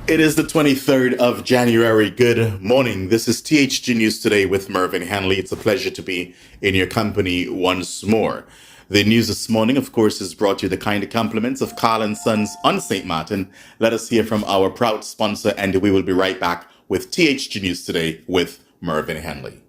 It is the 23rd of January. Good morning. This is THG News Today with Mervyn Hanley. It's a pleasure to be in your company once more. The news this morning, of course, is brought to you the kind compliments of Carl & Sons on St. Martin. Let us hear from our proud sponsor, and we will be right back with THG News Today with Mervyn Hanley.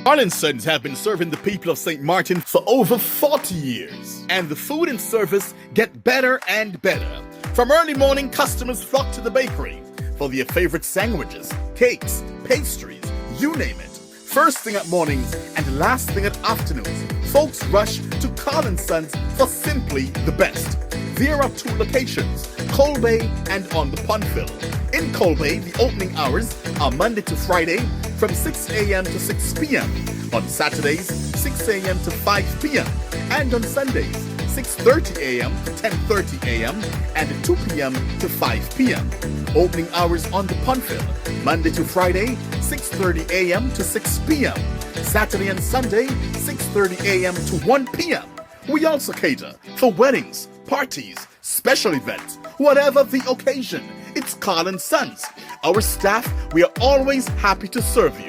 Carl & Sons have been serving the people of St. Martin for over 40 years, and the food and service get better and better. From early morning, customers flock to the bakery for their favorite sandwiches, cakes, pastries, you name it. First thing at mornings and last thing at afternoons, folks rush to Carl & Sons for simply the best. There are two locations, Colbay and on the Pondville. In Colbay, the opening hours are Monday to Friday from 6 a.m. to 6 p.m. On Saturdays, 6 a.m. to 5 p.m. And on Sundays, 6:30 a.m. to 10:30 a.m. and 2 p.m. to 5 p.m. Opening hours on the Pondville, Monday to Friday, 6:30 a.m. to 6 p.m. Saturday and Sunday, 6:30 a.m. to 1 p.m. We also cater for weddings, parties, special events, whatever the occasion. It's Carl & Sons. Our staff, we are always happy to serve you.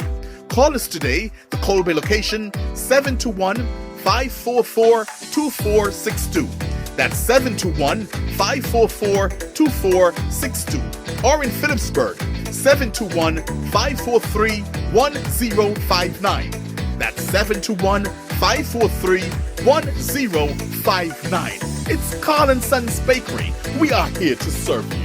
Call us today, the Colbay location, 721-544-2462. That's 721-544-2462. Or in Phillipsburg, 721-543-1059. That's 721-543-1059. It's Carl & Sons Bakery. We are here to serve you.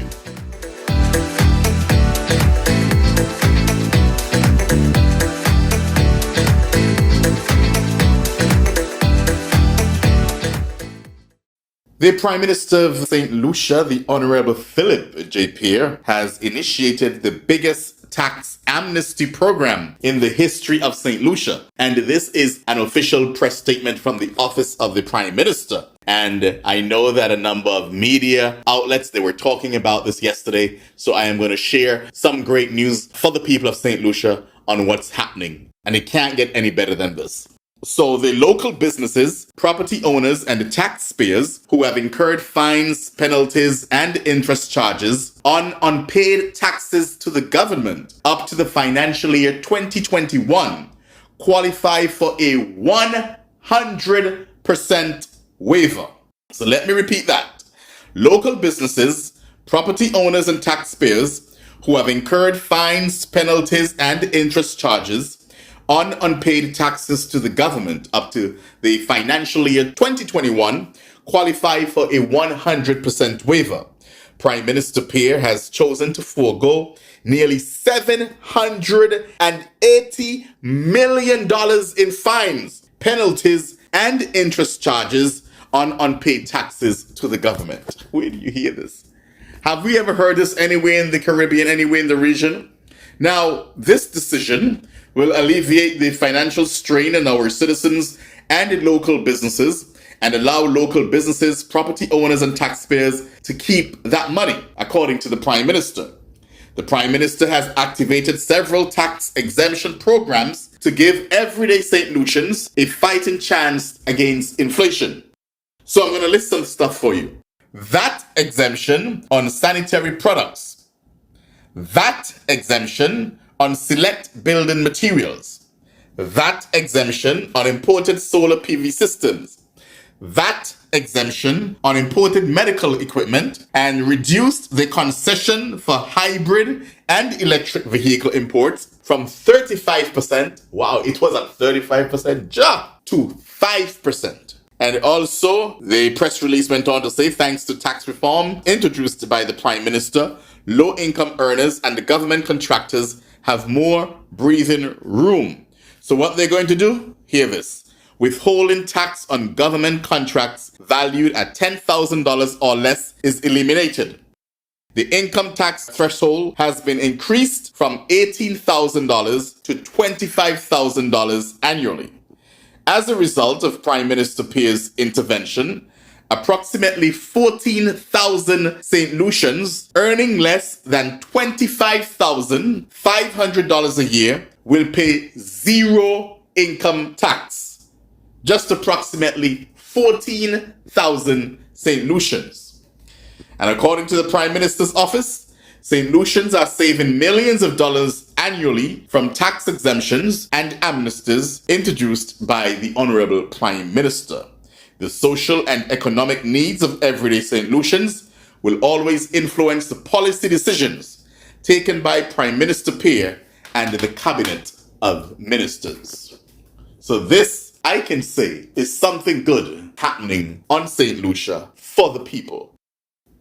The Prime Minister of St. Lucia, the Honorable Philip J. Pierre, has initiated the biggest tax amnesty program in the history of St. Lucia. And this is an official press statement from the office of the Prime Minister. And I know that a number of media outlets, they were talking about this yesterday. So I am going to share some great news for the people of St. Lucia on what's happening. And it can't get any better than this. So the local businesses, property owners, and the taxpayers who have incurred fines, penalties, and interest charges on unpaid taxes to the government up to the financial year 2021 qualify for a 100% waiver. So let me repeat that. Local businesses, property owners, and taxpayers who have incurred fines, penalties, and interest charges on unpaid taxes to the government up to the financial year 2021 qualify for a 100% waiver. Prime Minister Pierre has chosen to forego nearly $780 million in fines, penalties, and interest charges on unpaid taxes to the government. Where do you hear this? Have we ever heard this anywhere in the Caribbean, anywhere in the region? Now, this decision will alleviate the financial strain on our citizens and the local businesses and allow local businesses, property owners, and taxpayers to keep that money, according to the Prime Minister. The Prime Minister has activated several tax exemption programs to give everyday St. Lucians a fighting chance against inflation. So I'm going to list some stuff for you. VAT exemption on sanitary products. VAT exemption on select building materials, VAT exemption on imported solar PV systems, VAT exemption on imported medical equipment, and reduced the concession for hybrid and electric vehicle imports from 35%, wow, it was at 35%, to 5%. And also, the press release went on to say, thanks to tax reform introduced by the Prime Minister, low-income earners and the government contractors have more breathing room. So what they're going to do? Hear this. Withholding tax on government contracts valued at $10,000 or less is eliminated. The income tax threshold has been increased from $18,000 to $25,000 annually. As a result of Prime Minister Pierre's intervention, approximately 14,000 St. Lucians earning less than $25,500 a year will pay zero income tax. Just approximately 14,000 St. Lucians. And according to the Prime Minister's office, St. Lucians are saving millions of dollars annually from tax exemptions and amnesties introduced by the Honorable Prime Minister. The social and economic needs of everyday St. Lucians will always influence the policy decisions taken by Prime Minister Pierre and the Cabinet of Ministers. So this, I can say, is something good happening on St. Lucia for the people.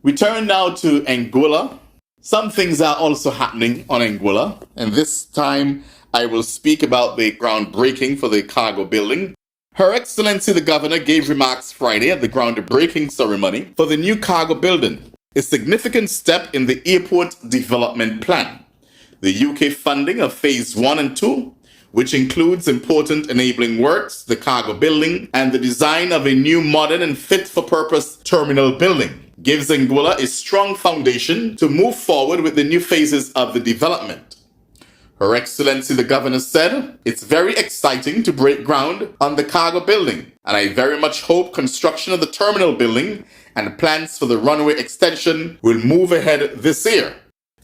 We turn now to Anguilla. Some things are also happening on Anguilla, and this time I will speak about the groundbreaking for the cargo building. Her Excellency the Governor gave remarks Friday at the groundbreaking ceremony for the new cargo building, a significant step in the airport development plan. The UK funding of Phase 1 and 2, which includes important enabling works, the cargo building, and the design of a new modern and fit-for-purpose terminal building, gives Anguilla a strong foundation to move forward with the new phases of the development. Her Excellency the Governor said, "It's very exciting to break ground on the cargo building, and I very much hope construction of the terminal building and plans for the runway extension will move ahead this year.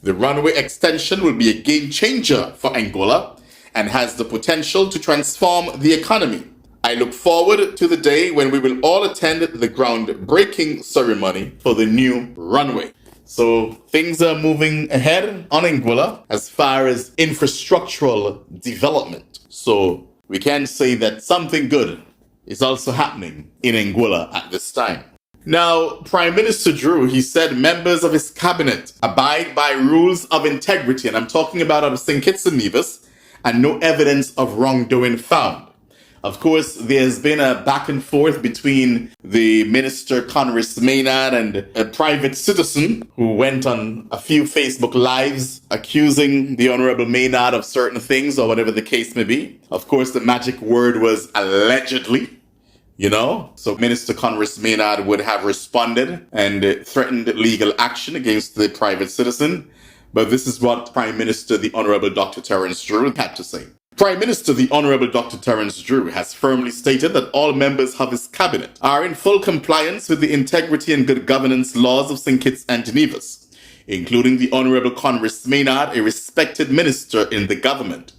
The runway extension will be a game changer for Anguilla and has the potential to transform the economy. I look forward to the day when we will all attend the groundbreaking ceremony for the new runway." So things are moving ahead on Anguilla as far as infrastructural development. So we can say that something good is also happening in Anguilla at this time. Now, Prime Minister Drew, he said members of his cabinet abide by rules of integrity, and I'm talking about out of St. Kitts and Nevis, and no evidence of wrongdoing found. Of course, there's been a back and forth between the Minister Conris Maynard and a private citizen who went on a few Facebook Lives accusing the Honorable Maynard of certain things or whatever the case may be. Of course, the magic word was allegedly. So Minister Conris Maynard would have responded and threatened legal action against the private citizen. But this is what Prime Minister the Honorable Dr. Terence Drew had to say. Prime Minister the Honorable Dr. Terence Drew has firmly stated that all members of his cabinet are in full compliance with the integrity and good governance laws of St. Kitts and Nevis, including the Honorable Conris Maynard, a respected minister in the government.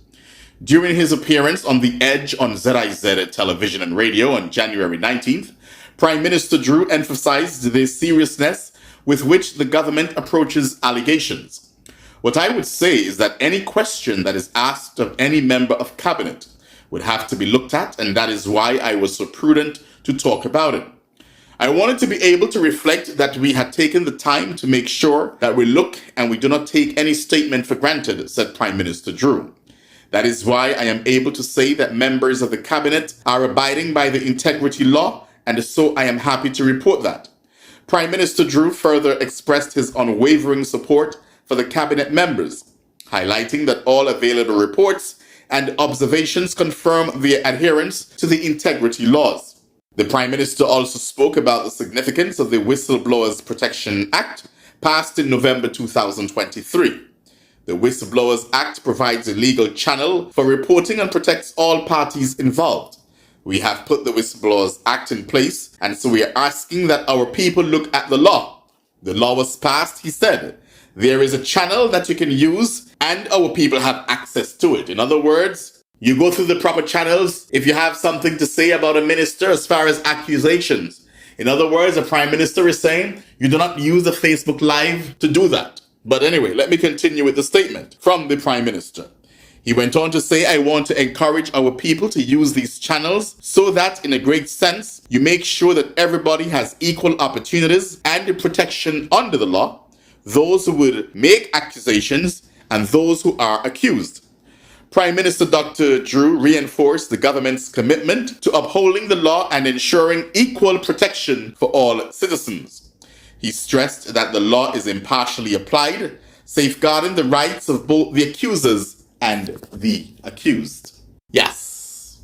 During his appearance on The Edge on ZIZ television and radio on January 19th, Prime Minister Drew emphasized the seriousness with which the government approaches allegations. What I would say is that any question that is asked of any member of cabinet would have to be looked at, and that is why I was so prudent to talk about it. I wanted to be able to reflect that we had taken the time to make sure that we look and we do not take any statement for granted, said Prime Minister Drew. That is why I am able to say that members of the cabinet are abiding by the integrity law, and so I am happy to report that. Prime Minister Drew further expressed his unwavering support for the cabinet members, highlighting that all available reports and observations confirm their adherence to the integrity laws. The Prime Minister also spoke about the significance of the Whistleblowers Protection Act, passed in November 2023. The Whistleblowers Act provides a legal channel for reporting and protects all parties involved. We have put the Whistleblowers Act in place, and so we are asking that our people look at the law. The law was passed, he said. There is a channel that you can use, and our people have access to it. In other words, you go through the proper channels if you have something to say about a minister as far as accusations. In other words, the Prime Minister is saying you do not use a Facebook Live to do that. But anyway, let me continue with the statement from the Prime Minister. He went on to say, "I want to encourage our people to use these channels so that, in a great sense, you make sure that everybody has equal opportunities and protection under the law, those who would make accusations and those who are accused." Prime Minister Dr. Drew reinforced the government's commitment to upholding the law and ensuring equal protection for all citizens. He stressed that the law is impartially applied, safeguarding the rights of both the accusers and the accused. Yes.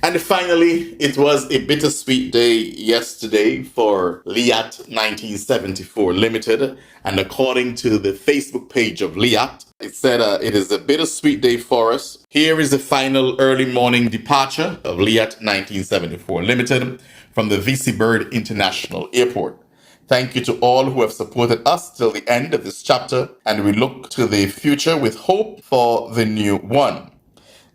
And finally, it was a bittersweet day yesterday for LIAT 1974 Limited. And according to the Facebook page of LIAT, it said it is a bittersweet day for us. Here is the final early morning departure of LIAT 1974 Limited from the VC Bird International Airport. Thank you to all who have supported us till the end of this chapter, and we look to the future with hope for the new one.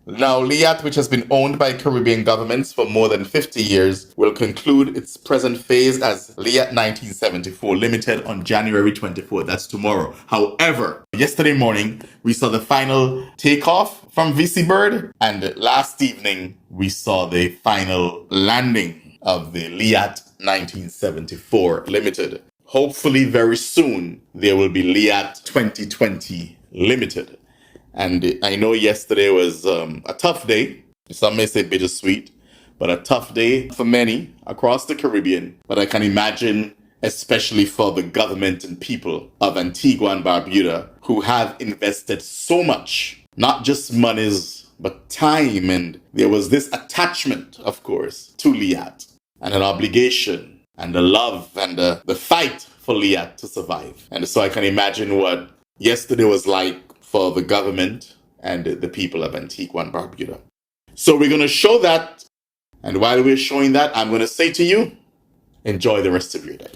Now, LIAT, which has been owned by Caribbean governments for more than 50 years, will conclude its present phase as LIAT 1974 Limited on January 24th. That's tomorrow. However, yesterday morning, we saw the final takeoff from VC Bird, and last evening, we saw the final landing of the LIAT 1974 Limited. Hopefully, very soon, there will be LIAT 2020 Limited. And I know yesterday was a tough day. Some may say bittersweet, but a tough day for many across the Caribbean. But I can imagine, especially for the government and people of Antigua and Barbuda, who have invested so much, not just monies, but time. And there was this attachment, of course, to LIAT, and an obligation, and the love, and the fight for LIAT to survive. And so I can imagine what yesterday was like for the government and the people of Antigua and Barbuda. So we're going to show that, and while we're showing that, I'm going to say to you, enjoy the rest of your day.